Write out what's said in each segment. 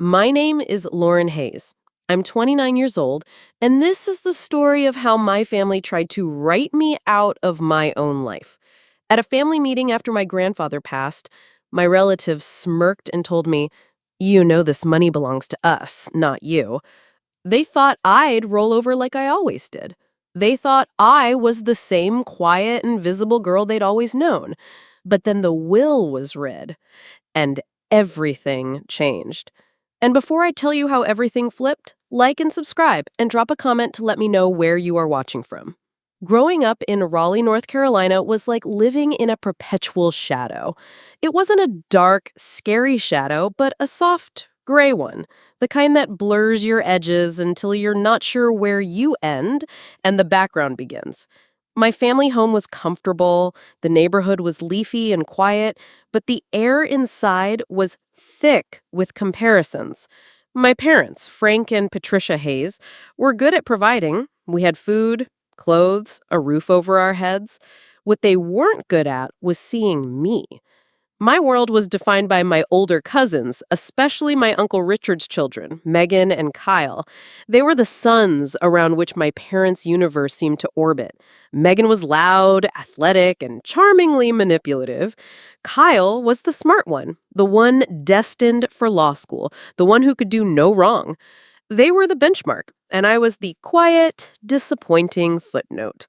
My name is Lauren Hayes. I'm 29 years old, and this is the story of how my family tried to write me out of my own life. At a family meeting after my grandfather passed, my relatives smirked and told me, "You know this money belongs to us, not you." They thought I'd roll over like I always did. They thought I was the same quiet and visible girl they'd always known. But then the will was read, and everything changed. And before I tell you how everything flipped, like and subscribe and drop a comment to let me know where you are watching from. Growing up in Raleigh, North Carolina was like living in a perpetual shadow. It wasn't a dark, scary shadow, but a soft, gray one, the kind that blurs your edges until you're not sure where you end and the background begins. My family home was comfortable, the neighborhood was leafy and quiet, but the air inside was thick with comparisons. My parents, Frank and Patricia Hayes, were good at providing. We had food, clothes, a roof over our heads. What they weren't good at was seeing me. My world was defined by my older cousins, especially my Uncle Richard's children, Megan and Kyle. They were the suns around which my parents' universe seemed to orbit. Megan was loud, athletic, and charmingly manipulative. Kyle was the smart one destined for law school, the one who could do no wrong. They were the benchmark, and I was the quiet, disappointing footnote.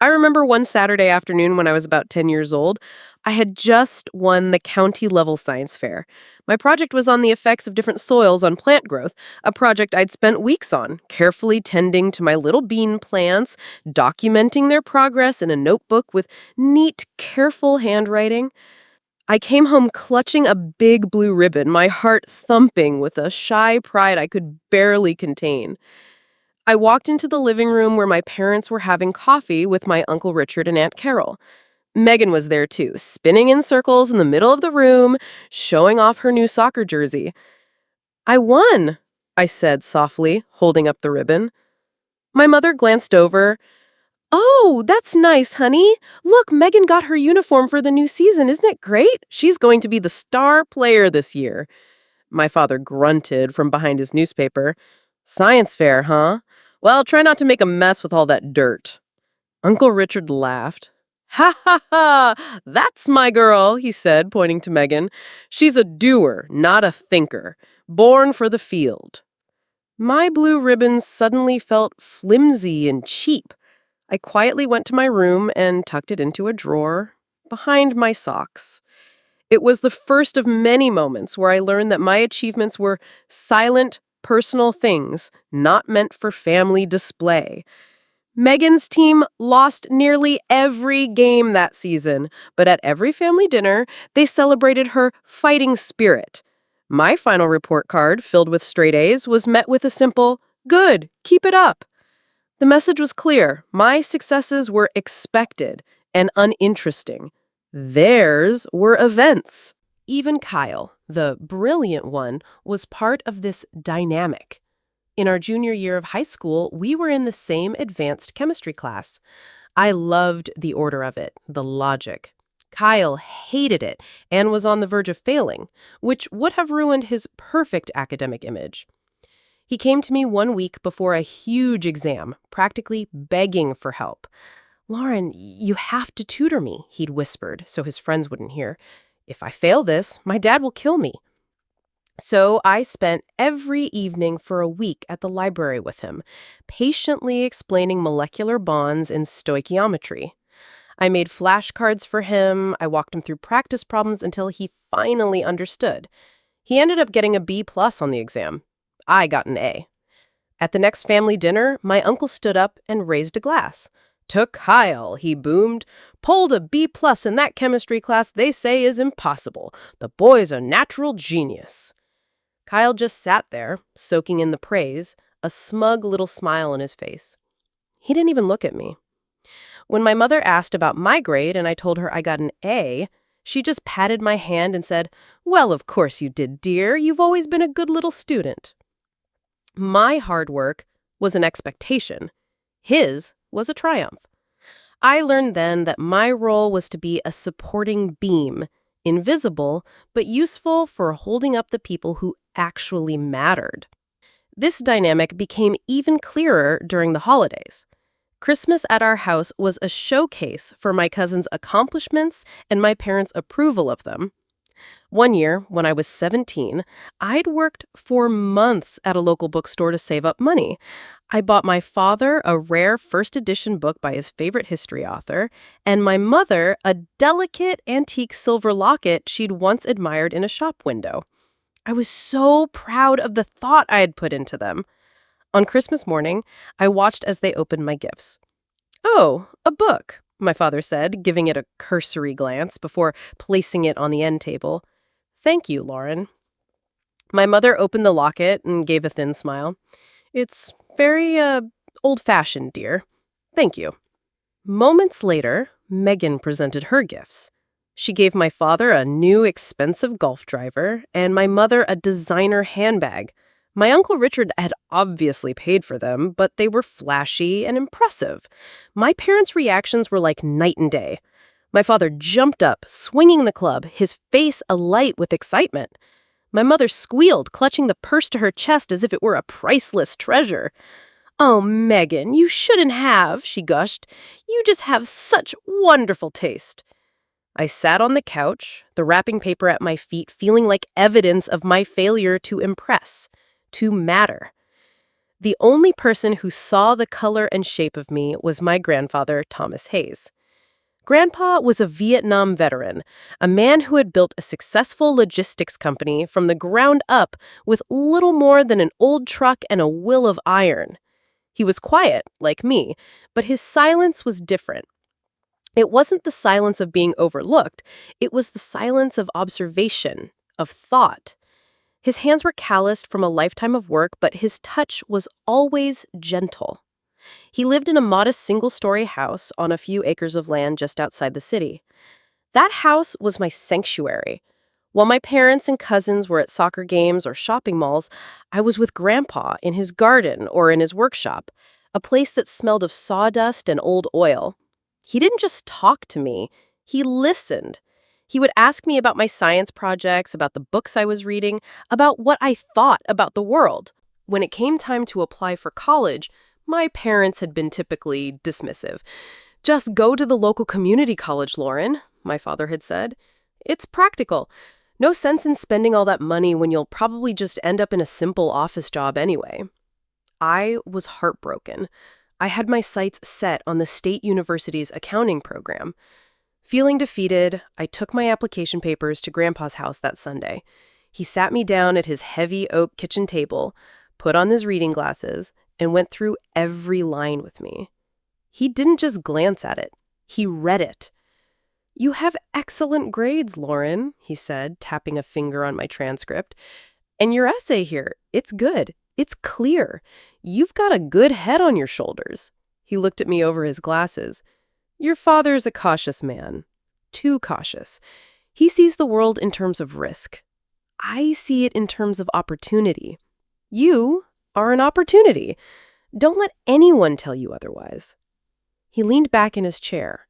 I remember one Saturday afternoon when I was about 10 years old. I had just won the county-level science fair. My project was on the effects of different soils on plant growth, a project I'd spent weeks on, carefully tending to my little bean plants, documenting their progress in a notebook with neat, careful handwriting. I came home clutching a big blue ribbon, my heart thumping with a shy pride I could barely contain. I walked into the living room where my parents were having coffee with my Uncle Richard and Aunt Carol. Megan was there too, spinning in circles in the middle of the room, showing off her new soccer jersey. "I won," I said softly, holding up the ribbon. My mother glanced over. "Oh, that's nice, honey. Look, Megan got her uniform for the new season. Isn't it great? She's going to be the star player this year." My father grunted from behind his newspaper. "Science fair, huh? Well, try not to make a mess with all that dirt." Uncle Richard laughed. "Ha ha ha! That's my girl," he said, pointing to Megan. "She's a doer, not a thinker. Born for the field." My blue ribbons suddenly felt flimsy and cheap. I quietly went to my room and tucked it into a drawer behind my socks. It was the first of many moments where I learned that my achievements were silent, personal things, not meant for family display. Megan's team lost nearly every game that season, but at every family dinner, they celebrated her fighting spirit. My final report card, filled with straight A's, was met with a simple, "Good, keep it up." The message was clear. My successes were expected and uninteresting. Theirs were events. Even Kyle, the brilliant one, was part of this dynamic. In our junior year of high school, we were in the same advanced chemistry class. I loved the order of it, the logic. Kyle hated it and was on the verge of failing, which would have ruined his perfect academic image. He came to me one week before a huge exam, practically begging for help. "Lauren, you have to tutor me," he'd whispered so his friends wouldn't hear. "If I fail this, my dad will kill me." So I spent every evening for a week at the library with him, patiently explaining molecular bonds in stoichiometry. I made flashcards for him. I walked him through practice problems until he finally understood. He ended up getting a B+ on the exam. I got an A. At the next family dinner, my uncle stood up and raised a glass. "To Kyle," he boomed. "Pulled a B+ in that chemistry class they say is impossible. The boy's a natural genius." Kyle just sat there, soaking in the praise, a smug little smile on his face. He didn't even look at me. When my mother asked about my grade and I told her I got an A, she just patted my hand and said, "Well, of course you did, dear. You've always been a good little student." My hard work was an expectation. His was a triumph. I learned then that my role was to be a supporting beam, invisible, but useful for holding up the people who actually mattered. This dynamic became even clearer during the holidays. Christmas at our house was a showcase for my cousin's accomplishments and my parents' approval of them. One year, when I was 17, I'd worked for months at a local bookstore to save up money. I bought my father a rare first edition book by his favorite history author, and my mother a delicate antique silver locket she'd once admired in a shop window. I was so proud of the thought I had put into them. On Christmas morning, I watched as they opened my gifts. "Oh, a book," my father said, giving it a cursory glance before placing it on the end table. "Thank you, Lauren." My mother opened the locket and gave a thin smile. "It's very, old-fashioned, dear. Thank you." Moments later, Megan presented her gifts. She gave my father a new expensive golf driver and my mother a designer handbag. My Uncle Richard had obviously paid for them, but they were flashy and impressive. My parents' reactions were like night and day. My father jumped up, swinging the club, his face alight with excitement. My mother squealed, clutching the purse to her chest as if it were a priceless treasure. "Oh, Megan, you shouldn't have," she gushed. "You just have such wonderful taste." I sat on the couch, the wrapping paper at my feet, feeling like evidence of my failure to impress, to matter. The only person who saw the color and shape of me was my grandfather, Thomas Hayes. Grandpa was a Vietnam veteran, a man who had built a successful logistics company from the ground up with little more than an old truck and a will of iron. He was quiet, like me, but his silence was different. It wasn't the silence of being overlooked, it was the silence of observation, of thought. His hands were calloused from a lifetime of work, but his touch was always gentle. He lived in a modest single-story house on a few acres of land just outside the city. That house was my sanctuary. While my parents and cousins were at soccer games or shopping malls, I was with Grandpa in his garden or in his workshop, a place that smelled of sawdust and old oil. He didn't just talk to me, he listened. He would ask me about my science projects, about the books I was reading, about what I thought about the world. When it came time to apply for college, my parents had been typically dismissive. "Just go to the local community college, Lauren," my father had said. "It's practical. No sense in spending all that money when you'll probably just end up in a simple office job anyway." I was heartbroken. I had my sights set on the state university's accounting program. Feeling defeated, I took my application papers to Grandpa's house that Sunday. He sat me down at his heavy oak kitchen table, put on his reading glasses, and went through every line with me. He didn't just glance at it. He read it. "You have excellent grades, Lauren," he said, tapping a finger on my transcript. "And your essay here, it's good. It's clear. You've got a good head on your shoulders." He looked at me over his glasses. "Your father's a cautious man. Too cautious. He sees the world in terms of risk. I see it in terms of opportunity. You are an opportunity. Don't let anyone tell you otherwise." He leaned back in his chair.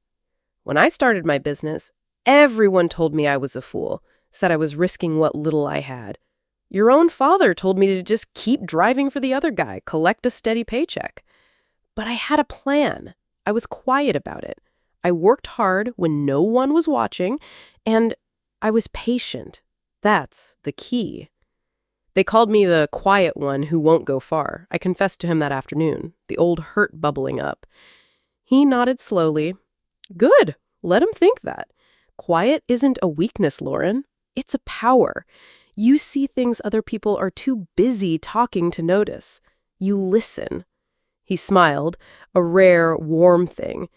"When I started my business, everyone told me I was a fool, said I was risking what little I had. Your own father told me to just keep driving for the other guy, collect a steady paycheck. But I had a plan. I was quiet about it. I worked hard when no one was watching, and I was patient. That's the key." They called me the quiet one who won't go far. I confessed to him that afternoon, the old hurt bubbling up. He nodded slowly. "Good. Let him think that. Quiet isn't a weakness, Lauren. It's a power. You see things other people are too busy talking to notice. You listen." He smiled, a rare, warm thing.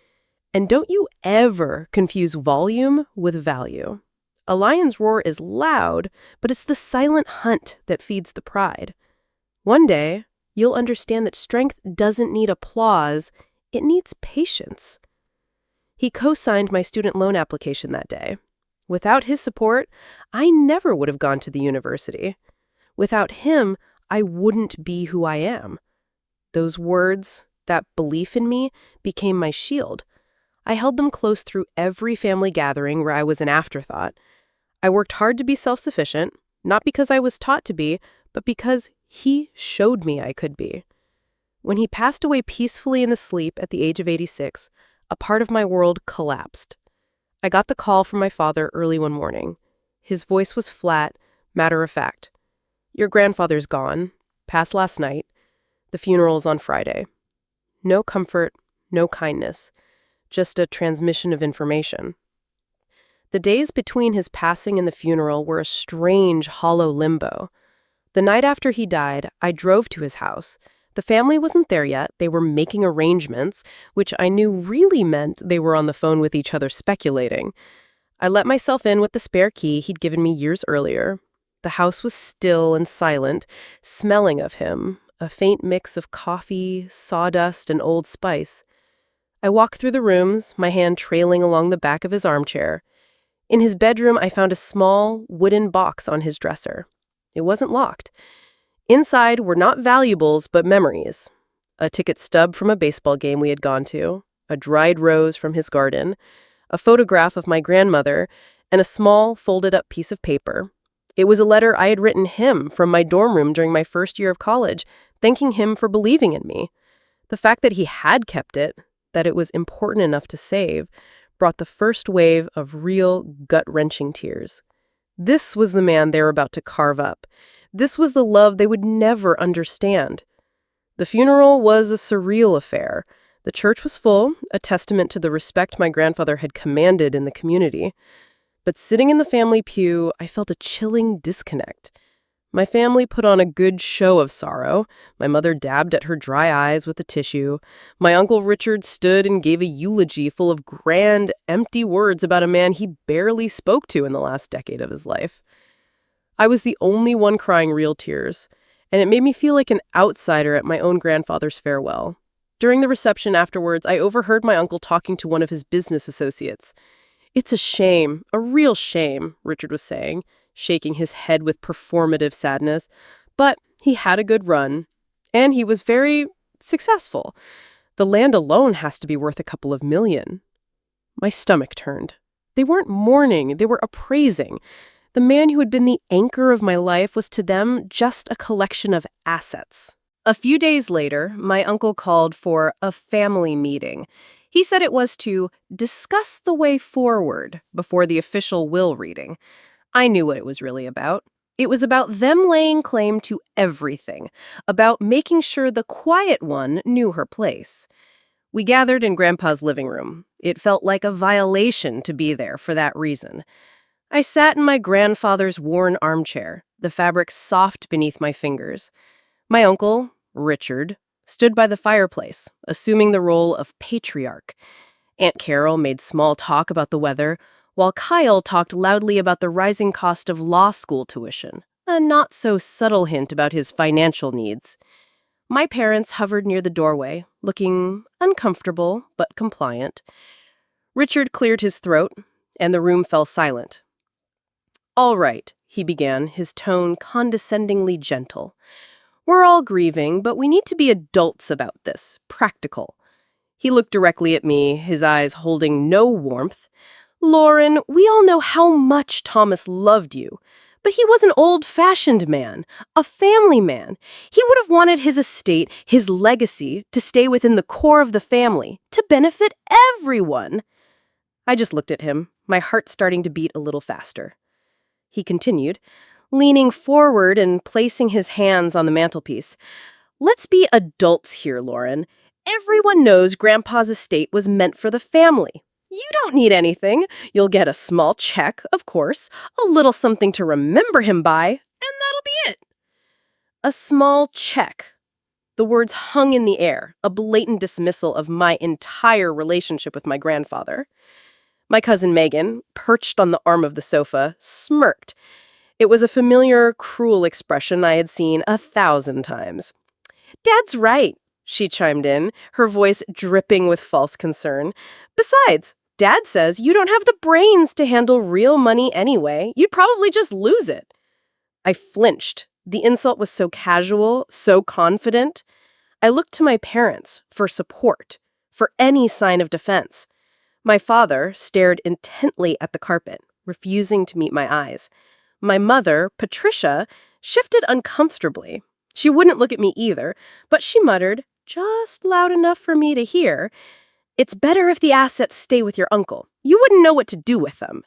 "And don't you ever confuse volume with value. A lion's roar is loud, but it's the silent hunt that feeds the pride. One day, you'll understand that strength doesn't need applause, it needs patience." He co-signed my student loan application that day. Without his support, I never would have gone to the university. Without him, I wouldn't be who I am. Those words, that belief in me, became my shield. I held them close through every family gathering where I was an afterthought. I worked hard to be self-sufficient, not because I was taught to be, but because he showed me I could be. When he passed away peacefully in the sleep at the age of 86, a part of my world collapsed. I got the call from my father early one morning. His voice was flat, matter of fact. "Your grandfather's gone. Passed last night. The funeral's on Friday." No comfort, no kindness, just a transmission of information. The days between his passing and the funeral were a strange, hollow limbo. The night after he died, I drove to his house. The family wasn't there yet. They were making arrangements, which I knew really meant they were on the phone with each other speculating. I let myself in with the spare key he'd given me years earlier. The house was still and silent, smelling of him, a faint mix of coffee, sawdust, and Old Spice. I walked through the rooms, my hand trailing along the back of his armchair. In his bedroom, I found a small, wooden box on his dresser. It wasn't locked. Inside were not valuables, but memories. A ticket stub from a baseball game we had gone to, a dried rose from his garden, a photograph of my grandmother, and a small, folded-up piece of paper. It was a letter I had written him from my dorm room during my first year of college, thanking him for believing in me. The fact that he had kept it, that it was important enough to save, brought the first wave of real, gut-wrenching tears. This was the man they were about to carve up. This was the love they would never understand. The funeral was a surreal affair. The church was full, a testament to the respect my grandfather had commanded in the community. But sitting in the family pew, I felt a chilling disconnect. My family put on a good show of sorrow. My mother dabbed at her dry eyes with a tissue. My Uncle Richard stood and gave a eulogy full of grand, empty words about a man he barely spoke to in the last decade of his life. I was the only one crying real tears, and it made me feel like an outsider at my own grandfather's farewell. During the reception afterwards, I overheard my uncle talking to one of his business associates. "It's a shame, a real shame," Richard was saying, shaking his head with performative sadness. "But he had a good run, and he was very successful. The land alone has to be worth a couple of million." My stomach turned. They weren't mourning, they were appraising. The man who had been the anchor of my life was to them just a collection of assets. A few days later, my uncle called for a family meeting. He said it was to discuss the way forward before the official will reading. I knew what it was really about. It was about them laying claim to everything, about making sure the quiet one knew her place. We gathered in Grandpa's living room. It felt like a violation to be there for that reason. I sat in my grandfather's worn armchair, the fabric soft beneath my fingers. My uncle, Richard, stood by the fireplace, assuming the role of patriarch. Aunt Carol made small talk about the weather, while Kyle talked loudly about the rising cost of law school tuition, a not-so-subtle hint about his financial needs. My parents hovered near the doorway, looking uncomfortable but compliant. Richard cleared his throat, and the room fell silent. "All right," he began, his tone condescendingly gentle. "We're all grieving, but we need to be adults about this, practical." He looked directly at me, his eyes holding no warmth. "Lauren, we all know how much Thomas loved you, but he was an old-fashioned man, a family man. He would have wanted his estate, his legacy, to stay within the core of the family, to benefit everyone." I just looked at him, my heart starting to beat a little faster. He continued, leaning forward and placing his hands on the mantelpiece. "Let's be adults here, Lauren. Everyone knows Grandpa's estate was meant for the family. You don't need anything. You'll get a small check, of course, a little something to remember him by, and that'll be it." A small check. The words hung in the air, a blatant dismissal of my entire relationship with my grandfather. My cousin Megan, perched on the arm of the sofa, smirked. It was a familiar, cruel expression I had seen 1,000 times. "Dad's right," she chimed in, her voice dripping with false concern. "Besides, Dad says you don't have the brains to handle real money anyway. You'd probably just lose it." I flinched. The insult was so casual, so confident. I looked to my parents for support, for any sign of defense. My father stared intently at the carpet, refusing to meet my eyes. My mother, Patricia, shifted uncomfortably. She wouldn't look at me either, but she muttered, just loud enough for me to hear, "It's better if the assets stay with your uncle. You wouldn't know what to do with them."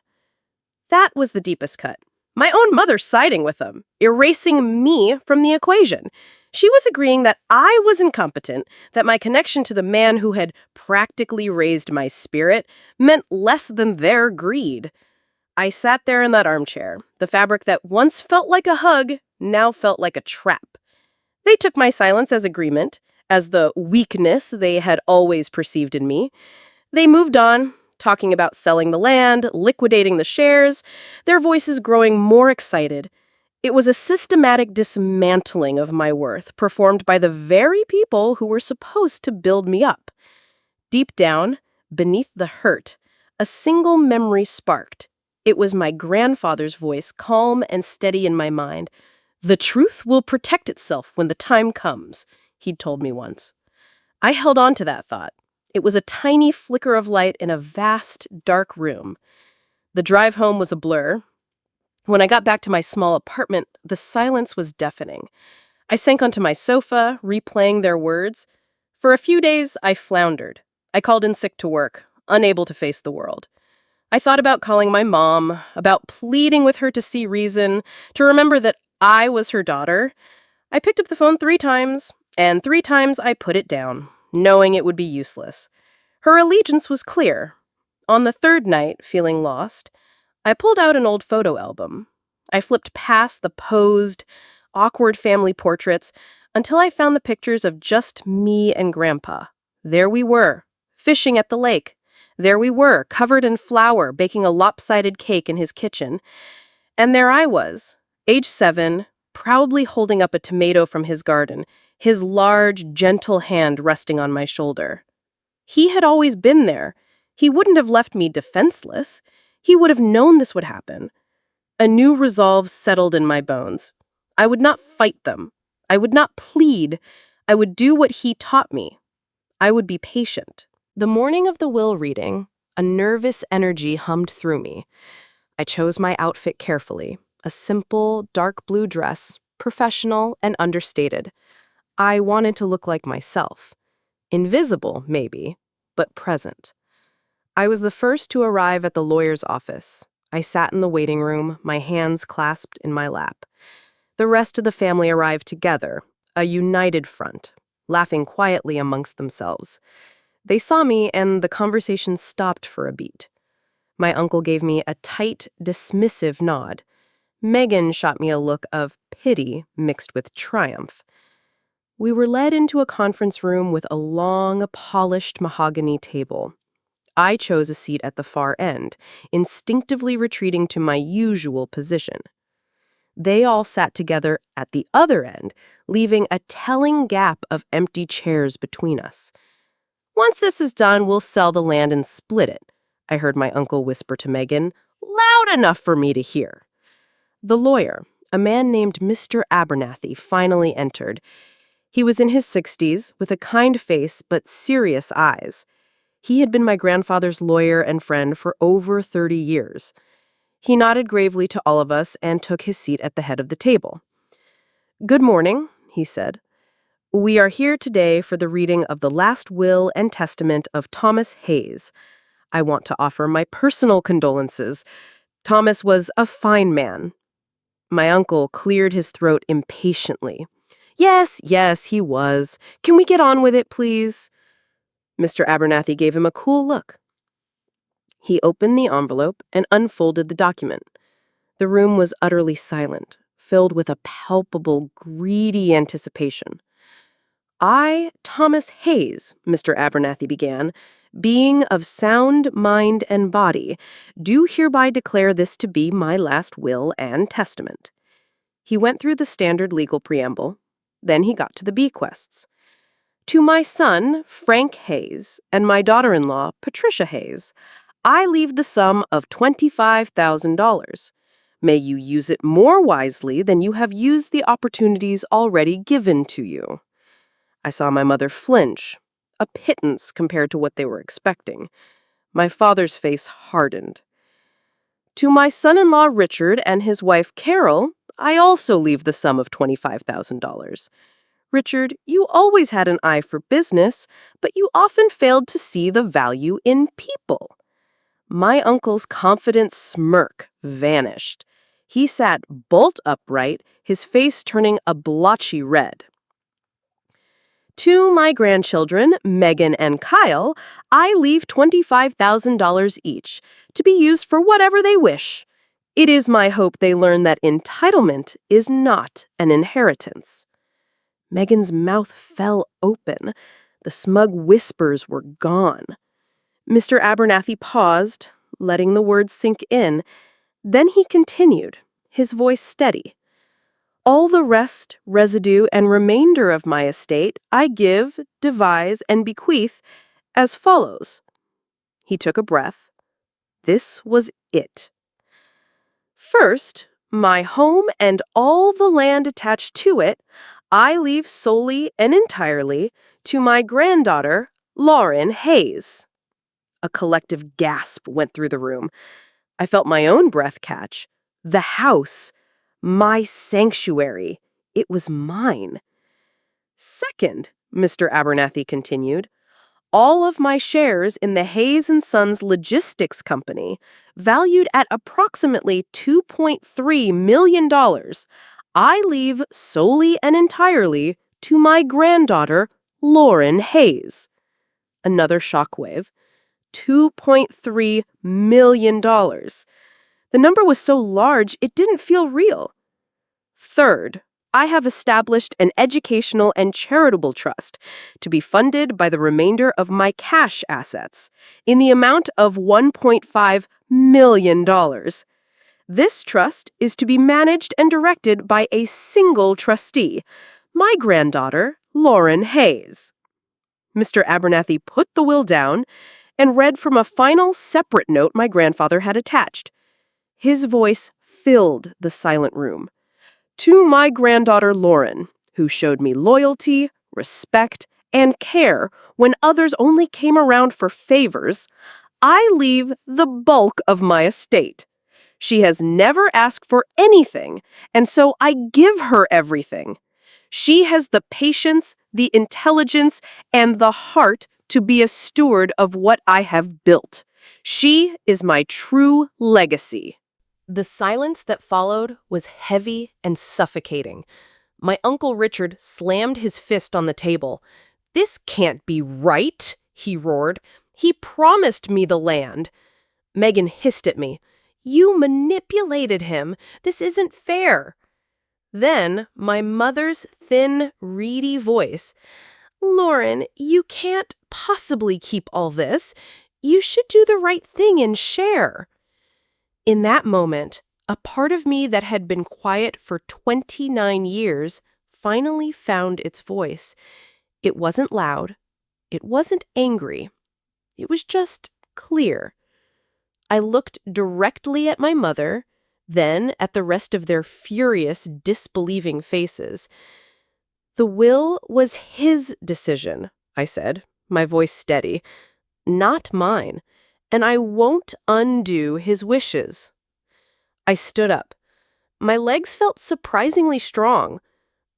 That was the deepest cut. My own mother siding with them, erasing me from the equation. She was agreeing that I was incompetent, that my connection to the man who had practically raised my spirit meant less than their greed. I sat there in that armchair, the fabric that once felt like a hug now felt like a trap. They took my silence as agreement, as the weakness they had always perceived in me. They moved on, talking about selling the land, liquidating the shares, their voices growing more excited. It was a systematic dismantling of my worth, performed by the very people who were supposed to build me up. Deep down, beneath the hurt, a single memory sparked. It was my grandfather's voice, calm and steady in my mind. "The truth will protect itself when the time comes," he'd told me once. I held on to that thought. It was a tiny flicker of light in a vast, dark room. The drive home was a blur. When I got back to my small apartment, the silence was deafening. I sank onto my sofa, replaying their words. For a few days, I floundered. I called in sick to work, unable to face the world. I thought about calling my mom, about pleading with her to see reason, to remember that I was her daughter. I picked up the phone 3 times, and 3 times I put it down, knowing it would be useless. Her allegiance was clear. On the 3rd night, feeling lost, I pulled out an old photo album. I flipped past the posed, awkward family portraits until I found the pictures of just me and Grandpa. There we were, fishing at the lake. There we were, covered in flour, baking a lopsided cake in his kitchen. And there I was, age 7, proudly holding up a tomato from his garden, his large, gentle hand resting on my shoulder. He had always been there. He wouldn't have left me defenseless. He would have known this would happen. A new resolve settled in my bones. I would not fight them. I would not plead. I would do what he taught me. I would be patient. The morning of the will reading, a nervous energy hummed through me. I chose my outfit carefully, a simple, dark blue dress, professional and understated. I wanted to look like myself. Invisible, maybe, but present. I was the first to arrive at the lawyer's office. I sat in the waiting room, my hands clasped in my lap. The rest of the family arrived together, a united front, laughing quietly amongst themselves. They saw me, and the conversation stopped for a beat. My uncle gave me a tight, dismissive nod. Megan shot me a look of pity mixed with triumph. We were led into a conference room with a long, polished mahogany table. I chose a seat at the far end, instinctively retreating to my usual position. They all sat together at the other end, leaving a telling gap of empty chairs between us. "Once this is done, we'll sell the land and split it," I heard my uncle whisper to Megan, loud enough for me to hear. The lawyer, a man named Mr. Abernathy, finally entered. He was in his 60s, with a kind face but serious eyes. He had been my grandfather's lawyer and friend for over 30 years. He nodded gravely to all of us and took his seat at the head of the table. "Good morning," he said. "We are here today for the reading of the last will and testament of Thomas Hayes. I want to offer my personal condolences. Thomas was a fine man." My uncle cleared his throat impatiently. Yes, he was. Can we get on with it, please?" Mr. Abernathy gave him a cool look. He opened the envelope and unfolded the document. The room was utterly silent, filled with a palpable, greedy anticipation. "I, Thomas Hayes," Mr. Abernathy began, "being of sound mind and body, do hereby declare this to be my last will and testament." He went through the standard legal preamble. Then he got to the bequests. "To my son, Frank Hayes, and my daughter-in-law, Patricia Hayes, I leave the sum of $25,000. May you use it more wisely than you have used the opportunities already given to you." I saw my mother flinch, a pittance compared to what they were expecting. My father's face hardened. "To my son-in-law Richard and his wife Carol, I also leave the sum of $25,000. Richard, you always had an eye for business, but you often failed to see the value in people. My uncle's confident smirk vanished. He sat bolt upright, his face turning a blotchy red. To my grandchildren, Megan and Kyle, I leave $25,000 each to be used for whatever they wish. It is my hope they learn that entitlement is not an inheritance. Megan's mouth fell open. The smug whispers were gone. Mr. Abernathy paused, letting the words sink in. Then he continued, his voice steady. All the rest, residue, and remainder of my estate I give, devise, and bequeath as follows. He took a breath. This was it. First, my home and all the land attached to it, I leave solely and entirely to my granddaughter, Lauren Hayes. A collective gasp went through the room. I felt my own breath catch. The house. My sanctuary. It was mine. Second, Mr. Abernathy continued, all of my shares in the Hayes & Sons Logistics Company, valued at approximately $2.3 million, I leave solely and entirely to my granddaughter, Lauren Hayes. Another shockwave. $2.3 million. The number was so large, it didn't feel real. Third, I have established an educational and charitable trust to be funded by the remainder of my cash assets in the amount of $1.5 million. This trust is to be managed and directed by a single trustee, my granddaughter, Lauren Hayes. Mr. Abernathy put the will down and read from a final separate note my grandfather had attached. His voice filled the silent room. To my granddaughter Lauren, who showed me loyalty, respect, and care when others only came around for favors, I leave the bulk of my estate. She has never asked for anything, and so I give her everything. She has the patience, the intelligence, and the heart to be a steward of what I have built. She is my true legacy. The silence that followed was heavy and suffocating. My Uncle Richard slammed his fist on the table. This can't be right, he roared. He promised me the land. Megan hissed at me. You manipulated him. This isn't fair. Then my mother's thin, reedy voice. Lauren, you can't possibly keep all this. You should do the right thing and share. In that moment, a part of me that had been quiet for 29 years finally found its voice. It wasn't loud. It wasn't angry. It was just clear. I looked directly at my mother, then at the rest of their furious, disbelieving faces. The will was his decision, I said, my voice steady, not mine, and I won't undo his wishes. I stood up. My legs felt surprisingly strong.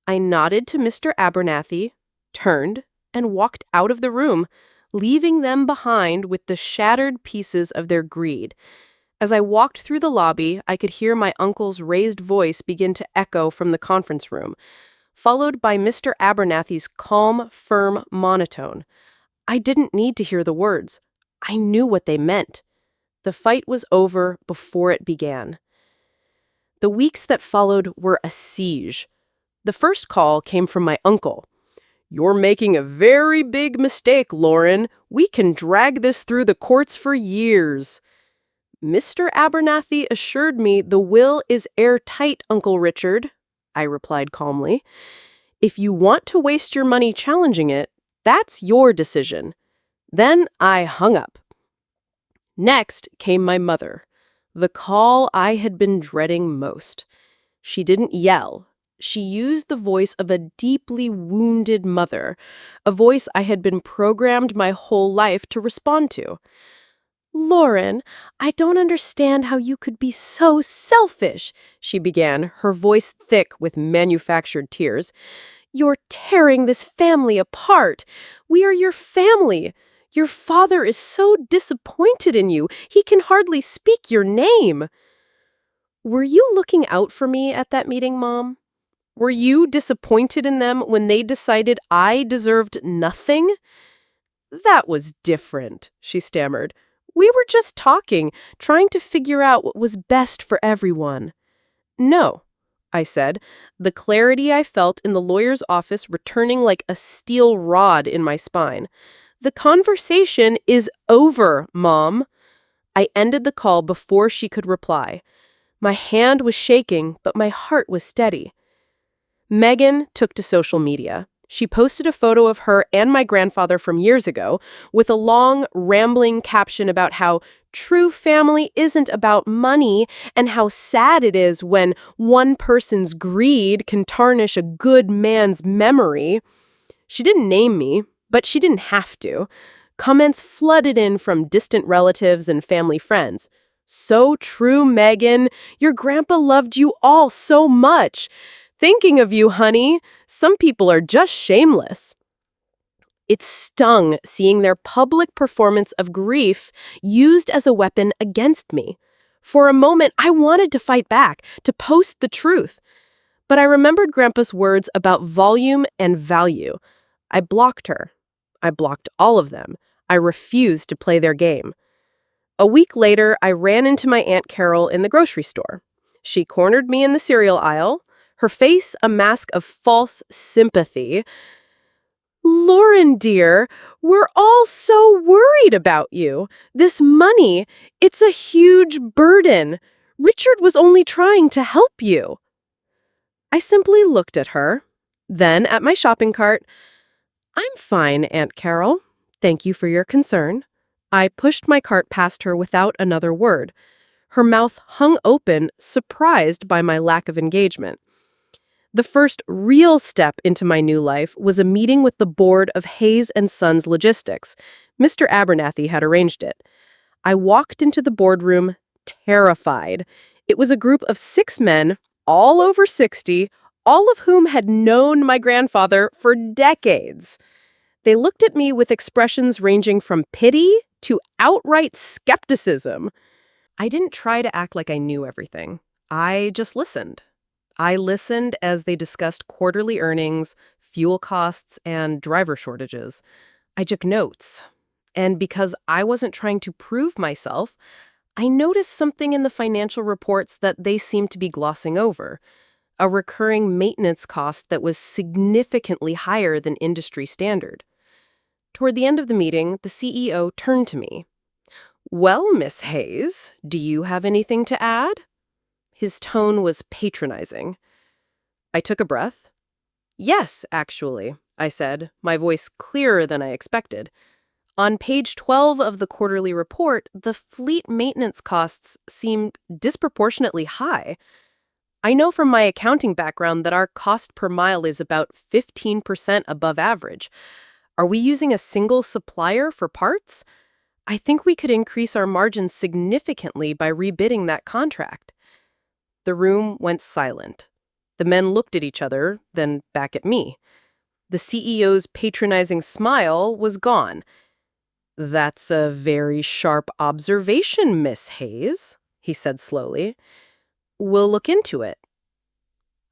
I nodded to Mr. Abernathy, turned, and walked out of the room, leaving them behind with the shattered pieces of their greed. As I walked through the lobby, I could hear my uncle's raised voice begin to echo from the conference room, followed by Mr. Abernathy's calm, firm monotone. I didn't need to hear the words. I knew what they meant. The fight was over before it began. The weeks that followed were a siege. The first call came from my uncle. You're making a very big mistake, Lauren. We can drag this through the courts for years. Mr. Abernathy assured me the will is airtight, Uncle Richard, I replied calmly. If you want to waste your money challenging it, that's your decision. Then I hung up. Next came my mother, the call I had been dreading most. She didn't yell. She used the voice of a deeply wounded mother, a voice I had been programmed my whole life to respond to. "Lauren, I don't understand how you could be so selfish," she began, her voice thick with manufactured tears. "You're tearing this family apart. We are your family. Your father is so disappointed in you, he can hardly speak your name." Were you looking out for me at that meeting, Mom? Were you disappointed in them when they decided I deserved nothing? "That was different," she stammered. "We were just talking, trying to figure out what was best for everyone." "No," I said, the clarity I felt in the lawyer's office returning like a steel rod in my spine. "The conversation is over, Mom." I ended the call before she could reply. My hand was shaking, but my heart was steady. Megan took to social media. She posted a photo of her and my grandfather from years ago with a long, rambling caption about how true family isn't about money and how sad it is when one person's greed can tarnish a good man's memory. She didn't name me, but she didn't have to. Comments flooded in from distant relatives and family friends. "So true, Megan. Your grandpa loved you all so much. Thinking of you, honey. Some people are just shameless." It stung seeing their public performance of grief used as a weapon against me. For a moment, I wanted to fight back, to post the truth. But I remembered Grandpa's words about volume and value. I blocked her. I blocked all of them. I refused to play their game. A week later, I ran into my Aunt Carol in the grocery store. She cornered me in the cereal aisle, her face a mask of false sympathy. "Lauren, dear, we're all so worried about you. This money, it's a huge burden. Richard was only trying to help you." I simply looked at her, then at my shopping cart. "I'm fine, Aunt Carol. Thank you for your concern." I pushed my cart past her without another word. Her mouth hung open, surprised by my lack of engagement. The first real step into my new life was a meeting with the board of Hayes and Sons Logistics. Mr. Abernathy had arranged it. I walked into the boardroom, terrified. It was a group of 6 men, all over 60, all of whom had known my grandfather for decades. They looked at me with expressions ranging from pity to outright skepticism. I didn't try to act like I knew everything. I just listened. I listened as they discussed quarterly earnings, fuel costs, and driver shortages. I took notes. And because I wasn't trying to prove myself, I noticed something in the financial reports that they seemed to be glossing over. A recurring maintenance cost that was significantly higher than industry standard. Toward the end of the meeting, the CEO turned to me. "Well, Miss Hayes, do you have anything to add?" His tone was patronizing. I took a breath. "Yes, actually," I said, my voice clearer than I expected. "On page 12 of the quarterly report, the fleet maintenance costs seem disproportionately high. I know from my accounting background that our cost per mile is about 15% above average. Are we using a single supplier for parts? I think we could increase our margins significantly by rebidding that contract." The room went silent. The men looked at each other, then back at me. The CEO's patronizing smile was gone. "That's a very sharp observation, Miss Hayes," he said slowly. "We'll look into it."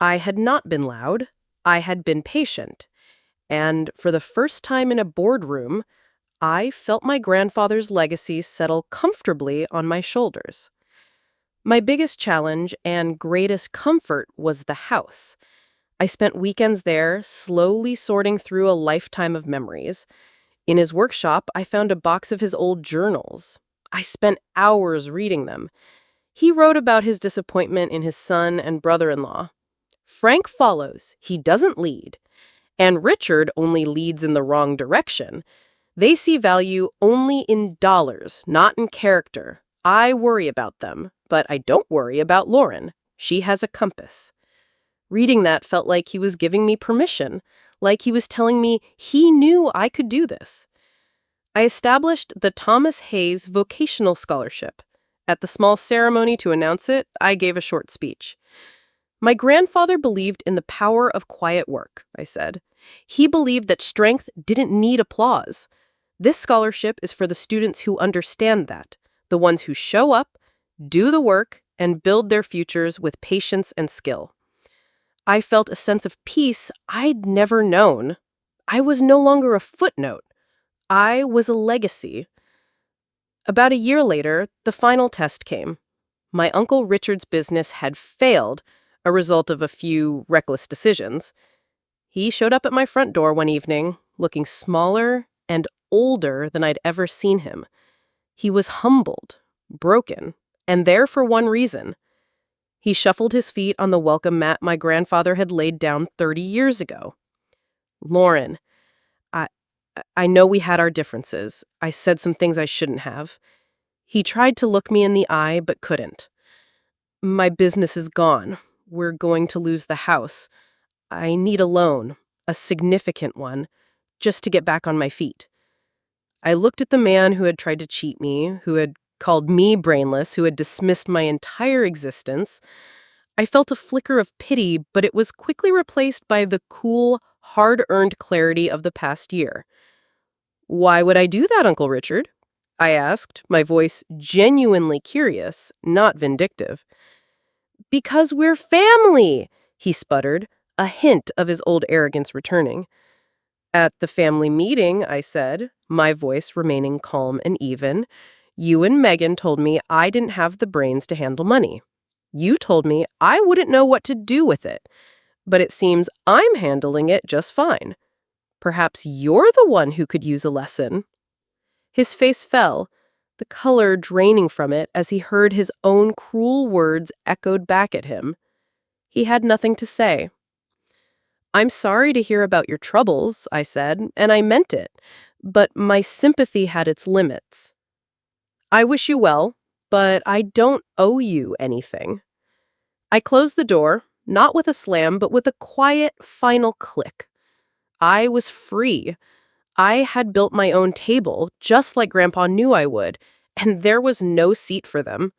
I had not been loud. I had been patient. And for the first time in a boardroom, I felt my grandfather's legacy settle comfortably on my shoulders. My biggest challenge and greatest comfort was the house. I spent weekends there, slowly sorting through a lifetime of memories. In his workshop, I found a box of his old journals. I spent hours reading them. He wrote about his disappointment in his son and brother-in-law. "Frank follows, he doesn't lead. And Richard only leads in the wrong direction. They see value only in dollars, not in character. I worry about them, but I don't worry about Lauren. She has a compass." Reading that felt like he was giving me permission, like he was telling me he knew I could do this. I established the Thomas Hayes Vocational Scholarship. At the small ceremony to announce it, I gave a short speech. My grandfather believed in the power of quiet work, I said. He believed that strength didn't need applause. This scholarship is for the students who understand that, the ones who show up, do the work, and build their futures with patience and skill. I felt a sense of peace I'd never known. I was no longer a footnote. I was a legacy. About a year later, the final test came. My Uncle Richard's business had failed, a result of a few reckless decisions. He showed up at my front door one evening, looking smaller and older than I'd ever seen him. He was humbled, broken, and there for one reason. He shuffled his feet on the welcome mat my grandfather had laid down 30 years ago. "Lauren, I, I know we had our differences. I said some things I shouldn't have." He tried to look me in the eye, but couldn't. "My business is gone. We're going to lose the house. I need a loan, a significant one, just to get back on my feet." I looked at the man who had tried to cheat me, who had called me brainless, who had dismissed my entire existence. I felt a flicker of pity, but it was quickly replaced by the cool, hard-earned clarity of the past year. "Why would I do that, Uncle Richard?" I asked, my voice genuinely curious, not vindictive. "Because we're family," he sputtered, a hint of his old arrogance returning. "At the family meeting," I said, my voice remaining calm and even, "you and Megan told me I didn't have the brains to handle money. You told me I wouldn't know what to do with it, but it seems I'm handling it just fine. Perhaps you're the one who could use a lesson." His face fell, the color draining from it as he heard his own cruel words echoed back at him. He had nothing to say. "I'm sorry to hear about your troubles," I said, and I meant it, but my sympathy had its limits. "I wish you well, but I don't owe you anything." I closed the door, not with a slam, but with a quiet, final click. I was free. I had built my own table, just like Grandpa knew I would, and there was no seat for them.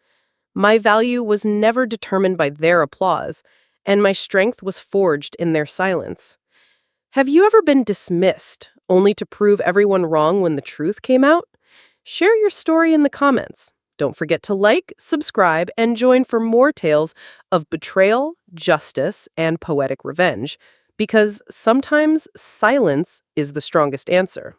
My value was never determined by their applause, and my strength was forged in their silence. Have you ever been dismissed, only to prove everyone wrong when the truth came out? Share your story in the comments. Don't forget to like, subscribe, and join for more tales of betrayal, justice, and poetic revenge, because sometimes silence is the strongest answer.